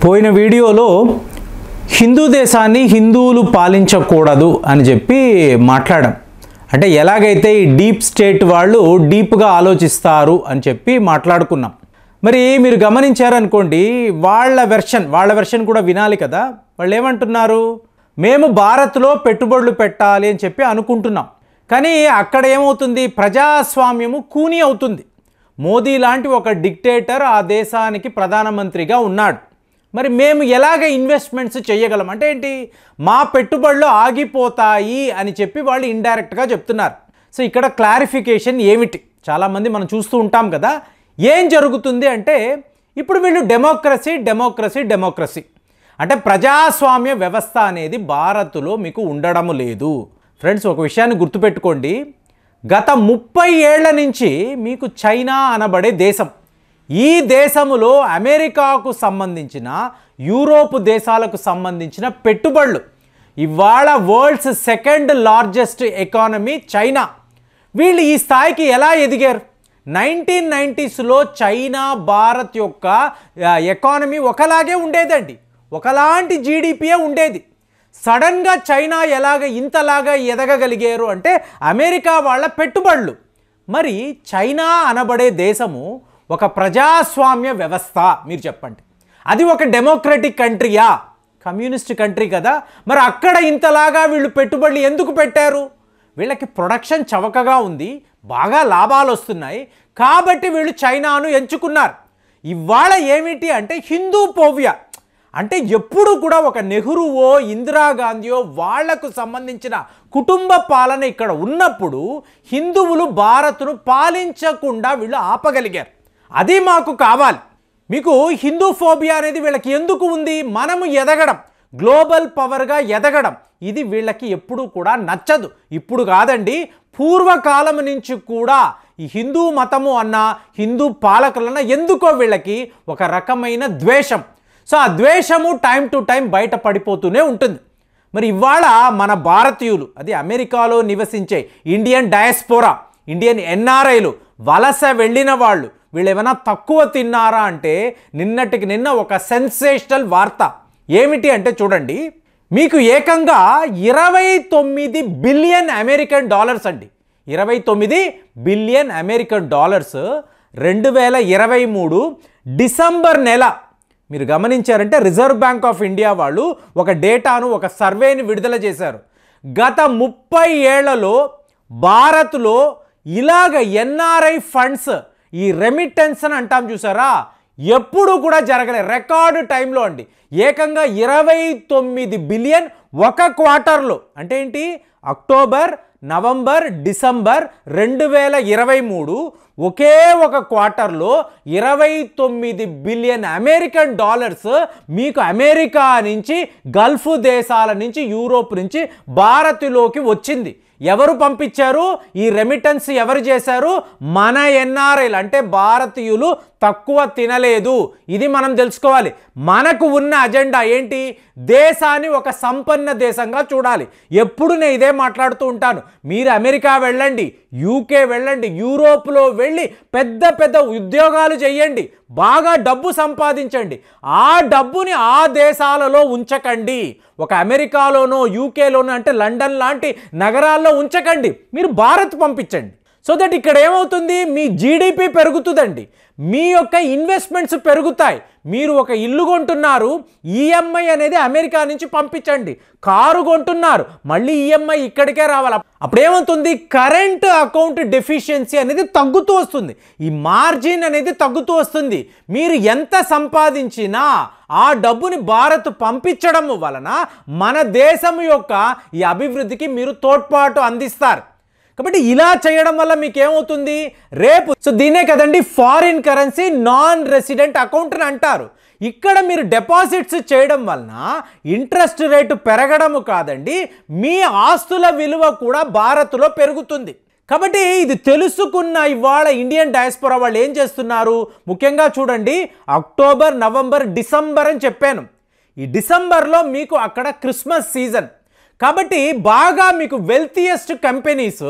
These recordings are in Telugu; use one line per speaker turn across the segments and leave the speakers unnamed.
పోయిన వీడియోలో హిందూ దేశాన్ని హిందువులు పాలించకూడదు అని చెప్పి మాట్లాడాం. అంటే ఎలాగైతే ఈ డీప్ స్టేట్ వాళ్ళు డీప్గా ఆలోచిస్తారు అని చెప్పి మాట్లాడుకున్నాం. మరి మీరు గమనించారనుకోండి, వాళ్ళ వెర్షన్ కూడా వినాలి కదా. వాళ్ళు ఏమంటున్నారు, మేము భారత్లో పెట్టుబడులు పెట్టాలి అని చెప్పి అనుకుంటున్నాం. కానీ అక్కడ ఏమవుతుంది, ప్రజాస్వామ్యము కూని అవుతుంది. మోదీ లాంటి ఒక డిక్టేటర్ ఆ దేశానికి ప్రధానమంత్రిగా ఉన్నాడు. మరి మేము ఎలాగ ఇన్వెస్ట్మెంట్స్ చేయగలం అంటే ఏంటి, మా పెట్టుబడులు ఆగిపోతాయి అని చెప్పి వాళ్ళు ఇండైరెక్ట్గా చెప్తున్నారు. సో ఇక్కడ క్లారిఫికేషన్ ఏమిటి, చాలామంది మనం చూస్తూ ఉంటాం కదా. ఏం జరుగుతుంది అంటే ఇప్పుడు వీళ్ళు డెమోక్రసీ అంటే ప్రజాస్వామ్య వ్యవస్థ అనేది భారత్లో మీకు ఉండడం లేదు. ఫ్రెండ్స్, ఒక విషయాన్ని గుర్తుపెట్టుకోండి, గత 30 ఏళ్ల నుంచి మీకు చైనా అనబడే దేశం, ఈ దేశములో అమెరికాకు సంబంధించిన, యూరోప్ దేశాలకు సంబంధించిన పెట్టుబడులు, ఇవాళ world's 2nd largest economy China. వీళ్ళు ఈ స్థాయికి ఎలా ఎదిగారు? 1990స్లో చైనా భారత్ యొక్క ఎకానమీ ఒకలాగే ఉండేదండి, ఒకలాంటి జీడిపియే ఉండేది. సడన్గా చైనా ఇంతలాగా ఎదగగలిగారు అంటే అమెరికా వాళ్ళ పెట్టుబడులు. మరి చైనా అనబడే దేశము ఒక ప్రజాస్వామ్య వ్యవస్థ, మీరు చెప్పండి, అది ఒక డెమోక్రటిక్ కంట్రీయా? కమ్యూనిస్ట్ కంట్రీ కదా. మరి అక్కడ ఇంతలాగా వీళ్ళు పెట్టుబడులు ఎందుకు పెట్టారు? వీళ్ళకి ప్రొడక్షన్ చవకగా ఉంది, బాగా లాభాలు వస్తున్నాయి కాబట్టి వీళ్ళు చైనాను ఎంచుకున్నారు. ఇవాళ ఏమిటి అంటే హిందూ పోవియా, అంటే ఎప్పుడు కూడా ఒక నెహ్రూవో ఇందిరాగాంధీయో వాళ్లకు సంబంధించిన కుటుంబ పాలన ఇక్కడ ఉన్నప్పుడు హిందువులు భారత్ను పాలించకుండా వీళ్ళు ఆపగలిగారు. అది మాకు కావాలి. మీకు హిందూ ఫోబియా అనేది వీళ్ళకి ఎందుకు ఉంది? మనము ఎదగడం, గ్లోబల్ పవర్గా ఎదగడం, ఇది వీళ్ళకి ఎప్పుడు కూడా నచ్చదు. ఇప్పుడు కాదండి, పూర్వకాలం నుంచి కూడా ఈ హిందూ మతము అన్న, హిందూ పాలకులన్న ఎందుకో వీళ్ళకి ఒక రకమైన ద్వేషం. సో ఆ ద్వేషము టైం టు టైం బయట పడిపోతూనే ఉంటుంది. మరి ఇవాళ మన భారతీయులు, అది అమెరికాలో నివసించే ఇండియన్ డయాస్పోరా, ఇండియన్ ఎన్ఆర్ఐలు, వలస వెళ్ళిన వాళ్ళు, వీళ్ళు ఏమైనా తక్కువ తిన్నారా అంటే నిన్నటికి నిన్న ఒక సెన్సేషనల్ వార్త. ఏమిటి అంటే చూడండి, మీకు ఏకంగా 29 బిలియన్ అమెరికన్ డాలర్స్ అండి, 29 బిలియన్ అమెరికన్ డాలర్స్ 2023 డిసెంబర్ నెల. మీరు గమనించారంటే రిజర్వ్ బ్యాంక్ ఆఫ్ ఇండియా వాళ్ళు ఒక డేటాను, ఒక సర్వేని విడుదల చేశారు. గత 30 ఏళ్లలో భారత్లో ఇలాగ ఎన్ఆర్ఐ ఫండ్స్, ఈ రెమిటెన్స్ అని అంటాం చూసారా, ఎప్పుడు కూడా జరగలే. రికార్డు టైంలో అండి, ఏకంగా 29 బిలియన్ ఒక క్వార్టర్లో. అంటే ఏంటి, అక్టోబర్, నవంబర్, డిసెంబర్ 2023 ఒకే ఒక క్వార్టర్లో 29 బిలియన్ అమెరికన్ డాలర్స్ మీకు అమెరికా నుంచి, గల్ఫ్ దేశాల నుంచి, యూరోప్ నుంచి భారత్లోకి వచ్చింది. ఎవరు పంపించారు? ఈ రెమిటెన్స్ ఎవరు చేశారు? మన ఎన్ఆర్ఐలు, అంటే భారతీయులు తక్కువ తినలేదు. ఇది మనం తెలుసుకోవాలి. మనకు ఉన్న అజెండా ఏంటి? దేశాన్ని ఒక సంపన్న దేశంగా చూడాలి. ఎప్పుడు నేను ఇదే మాట్లాడుతూ ఉంటాను. మీరు అమెరికా వెళ్ళండి, యూకే వెళ్ళండి, యూరోప్లో వెళ్ళి పెద్ద పెద్ద ఉద్యోగాలు చేయండి, బాగా డబ్బు సంపాదించండి. ఆ డబ్బుని ఆ దేశాలలో ఉంచకండి. ఒక అమెరికాలోనో యూకేలోనో, అంటే లండన్ లాంటి నగరాల్లో ఉంచకండి. మీరు భారత్ పంపించండి. సో దట్ ఇక్కడ ఏమవుతుంది, మీ జీడిపి పెరుగుతుందండి, మీ యొక్క ఇన్వెస్ట్మెంట్స్ పెరుగుతాయి. మీరు ఒక ఇల్లు కొంటున్నారు, ఈఎంఐ అనేది అమెరికా నుంచి పంపించండి. కారు కొంటున్నారు, మళ్ళీ ఈఎంఐ ఇక్కడికే రావాలి. అప్పుడేమవుతుంది, కరెంట్ అకౌంట్ డెఫిషియన్సీ అనేది తగ్గుతూ వస్తుంది, ఈ మార్జిన్ అనేది తగ్గుతూ వస్తుంది. మీరు ఎంత సంపాదించినా ఆ డబ్బుని భారత్ పంపించడం వలన మన దేశం యొక్క ఈ అభివృద్ధికి మీరు తోడ్పాటు అందిస్తారు. కాబట్టి ఇలా చేయడం వల్ల మీకు ఏమవుతుంది రేపు, సో దీనే కదండి foreign currency non resident account అని అంటారు. ఇక్కడ మీరు డిపాజిట్స్ చేయడం వలన ఇంట్రెస్ట్ రేటు పెరగడము కాదండి, మీ ఆస్తుల విలువ కూడా భారత్లో పెరుగుతుంది. కాబట్టి ఇది తెలుసుకున్న ఇవాళ ఇండియన్ డయాస్పోరా వాళ్ళు ఏం చేస్తున్నారు, ముఖ్యంగా చూడండి, అక్టోబర్, నవంబర్, డిసెంబర్ అని చెప్పాను. ఈ డిసెంబర్లో మీకు అక్కడ క్రిస్మస్ సీజన్ కాబట్టి బాగా మీకు వెల్తియెస్ట్ కంపెనీస్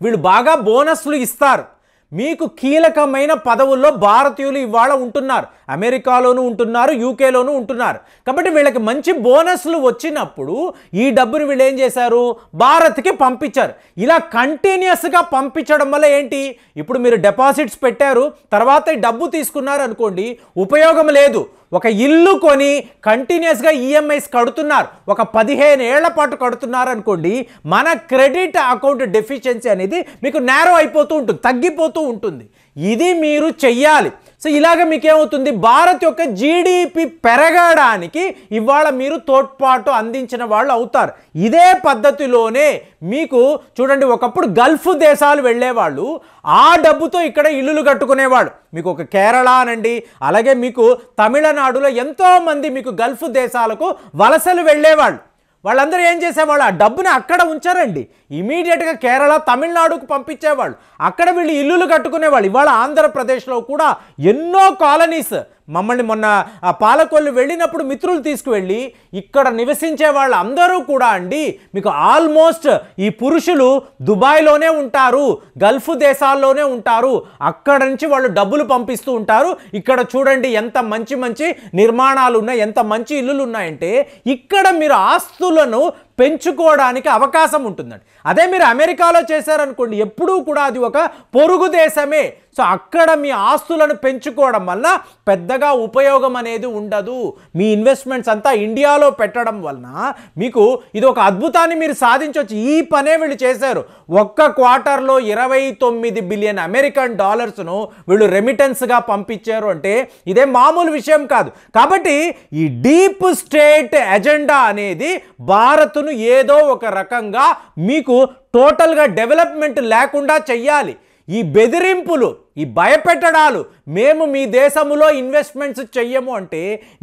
వీళ్ళు బాగా బోనస్లు ఇస్తారు. మీకు కీలకమైన పదవుల్లో భారతీయులు ఇవాళ ఉంటున్నారు. అమెరికాలోనూ ఉంటున్నారు, యూకేలోనూ ఉంటున్నారు. కాబట్టి వీళ్ళకి మంచి బోనస్లు వచ్చినప్పుడు ఈ డబ్బుని వీళ్ళు ఏం చేశారు, భారత్కి పంపించారు. ఇలా కంటిన్యూస్గా పంపించడం వల్ల ఏంటి, ఇప్పుడు మీరు డిపాజిట్స్ పెట్టారు, తర్వాత ఈ డబ్బు తీసుకున్నారు అనుకోండి, ఉపయోగం లేదు. ఒక ఇల్లు కొని కంటిన్యూస్గా ఈఎంఐస్ కడుతున్నారు, ఒక 15 ఏళ్ల పాటు కడుతున్నారు అనుకోండి, మన క్రెడిట్ అకౌంట్ డెఫిషియన్సీ అనేది మీకు నేరో అయిపోతూ ఉంటుంది, తగ్గిపోతూ ఉంటుంది. ఇది మీరు చెయ్యాలి. సో ఇలాగ మీకేమవుతుంది, భారత్ యొక్క జీడిపి పెరగడానికి ఇవాళ మీరు తోడ్పాటు అందించిన వాళ్ళు అవుతారు. ఇదే పద్ధతిలోనే మీకు చూడండి, ఒకప్పుడు గల్ఫ్ దేశాలు వెళ్ళేవాళ్ళు ఆ డబ్బుతో ఇక్కడ ఇల్లులు కట్టుకునేవాళ్ళు. మీకు ఒక కేరళ అనండి, అలాగే మీకు తమిళనాడులో ఎంతోమంది మీకు గల్ఫ్ దేశాలకు వలసలు వెళ్ళేవాళ్ళు. వాళ్ళందరూ ఏం చేసేవాళ్ళు, ఆ డబ్బుని అక్కడ ఉంచారండి, ఇమీడియట్గా కేరళ తమిళనాడుకు పంపించేవాళ్ళు. అక్కడ వీళ్ళు ఇల్లులు కట్టుకునేవాళ్ళు. ఇవాళ ఆంధ్రప్రదేశ్లో కూడా ఎన్నో కాలనీస్, మమ్మల్ని మొన్న పాలకొల్లు వెళ్ళినప్పుడు మిత్రులు తీసుకువెళ్ళి ఇక్కడ నివసించే వాళ్ళు అందరూ కూడా అండి మీకు ఆల్మోస్ట్ ఈ పురుషులు దుబాయ్లోనే ఉంటారు, గల్ఫ్ దేశాల్లోనే ఉంటారు. అక్కడ నుంచి వాళ్ళు డబ్బులు పంపిస్తూ ఉంటారు. ఇక్కడ చూడండి ఎంత మంచి మంచి నిర్మాణాలు ఉన్నాయి, ఎంత మంచి ఇల్లులు ఉన్నాయంటే ఇక్కడ మీరు ఆస్తులను పెంచుకోవడానికి అవకాశం ఉంటుందండి. అదే మీరు అమెరికాలో చేశారనుకోండి, ఎప్పుడూ కూడా అది ఒక పొరుగు దేశమే. సో అక్కడ మీ ఆస్తులను పెంచుకోవడం వల్ల పెద్దగా ఉపయోగం అనేది ఉండదు. మీ ఇన్వెస్ట్మెంట్స్ అంతా ఇండియాలో పెట్టడం వలన మీకు ఇది ఒక అద్భుతాన్ని మీరు సాధించవచ్చు. ఈ పనే వీళ్ళు చేశారు. ఒక్క క్వార్టర్లో 29 బిలియన్ అమెరికన్ డాలర్స్ను వీళ్ళు రెమిటెన్స్గా పంపించారు అంటే ఇదే మామూలు విషయం కాదు. కాబట్టి ఈ డీప్ స్టేట్ ఎజెండా అనేది భారత్ను ఏదో ఒక రకంగా మీకు టోటల్గా డెవలప్మెంట్ లేకుండా చెయ్యాలి. ఈ బెదిరింపులు, ఈ భయపెట్టడాలు, మేము మీ దేశంలో ఇన్వెస్ట్మెంట్స్ చెయ్యము అంటే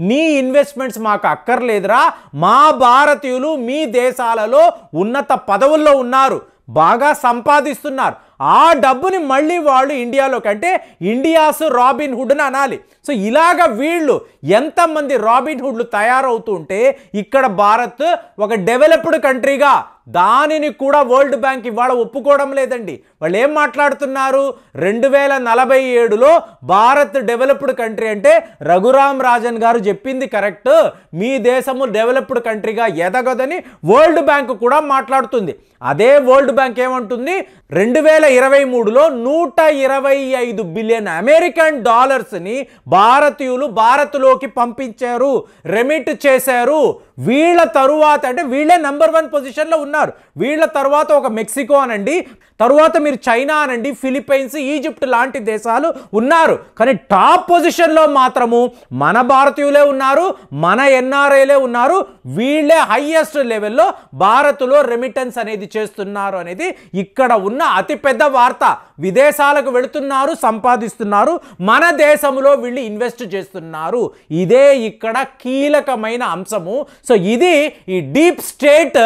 నీ ఇన్వెస్ట్మెంట్స్ మాకు అక్కర్లేదురా, మా భారతీయులు మీ దేశాలలో ఉన్నత పదవుల్లో ఉన్నారు, బాగా సంపాదిస్తున్నారు, ఆ డబ్బుని మళ్ళీ వాళ్ళు ఇండియాలోకి, అంటే ఇండియాస్ రాబిన్ హుడ్ అని అనాలి. సో ఇలాగ వీళ్ళు ఎంతమంది రాబిన్ హుడ్లు తయారవుతూ ఉంటే ఇక్కడ భారత్ ఒక డెవలప్డ్ కంట్రీగా, దానిని కూడా వరల్డ్ బ్యాంక్ ఇవాళ ఒప్పుకోవడం లేదండి. వాళ్ళు ఏం మాట్లాడుతున్నారు, 2047లో భారత్ డెవలప్డ్ కంట్రీ అంటే రఘురామ్ రాజన్ గారు చెప్పింది కరెక్ట్, మీ దేశము డెవలప్డ్ కంట్రీగా ఎదగదని వరల్డ్ బ్యాంక్ కూడా మాట్లాడుతుంది. అదే వరల్డ్ బ్యాంక్ ఏమంటుంది, 2023లో 125 బిలియన్ అమెరికన్ డాలర్స్ని భారతీయులు భారత్లోకి పంపించారు, రెమిట్ చేశారు. వీళ్ళ తరువాత అంటే వీళ్ళే నంబర్ 1 పొజిషన్లో ఉన్నారు. వీళ్ళ తర్వాత ఒక మెక్సికో అనండి, తరువాత మీరు చైనా అనండి, ఫిలిప్పైన్స్, ఈజిప్ట్ లాంటి దేశాలు ఉన్నారు. కానీ టాప్ పొజిషన్లో మాత్రము మన భారతీయులే ఉన్నారు, మన ఎన్ఆర్ఐలే ఉన్నారు. వీళ్ళే హైయెస్ట్ లెవెల్లో భారత్లో రెమిటెన్స్ అనేది చేస్తున్నారు అనేది ఇక్కడ ఉన్న అతిపెద్ద వార్త. విదేశాలకు వెళుతున్నారు, సంపాదిస్తున్నారు, మన దేశంలో వీళ్ళు ఇన్వెస్ట్ చేస్తున్నారు. ఇదే ఇక్కడ కీలకమైన అంశము. సో ఇది ఈ డీప్ స్టేట్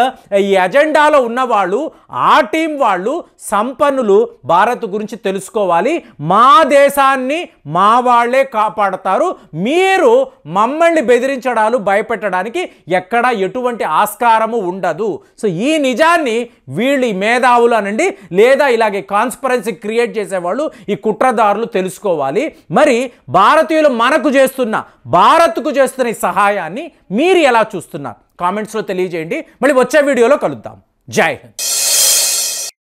ఈ అజెండాలో ఉన్నవాళ్ళు, ఆ టీం వాళ్ళు, సంపన్నులు భారత్ గురించి తెలుసుకోవాలి. మా దేశాన్ని మా వాళ్ళే కాపాడతారు, మీరు మమ్మల్ని బెదిరించడాలు, భయపెట్టడానికి ఎక్కడ ఎటువంటి ఆస్కారము ఉండదు. సో ఈ నిజాన్ని వీళ్ళు ఈ మేధావులు అనండి, లేదా ఇలాగే కాన్స్పరెన్సీ క్రియేట్ చేసేవాళ్ళు, ఈ కుట్రదారులు తెలుసుకోవాలి. మరి భారతీయులు మనకు చేస్తున్న, భారత్కు చేస్తున్న ఈ సహాయాన్ని మీరు ఎలా చూస్తున్నారు కామెంట్స్లో తెలియజేయండి. మళ్ళీ వచ్చే వీడియోలో కలుద్దాం. జై హింద్.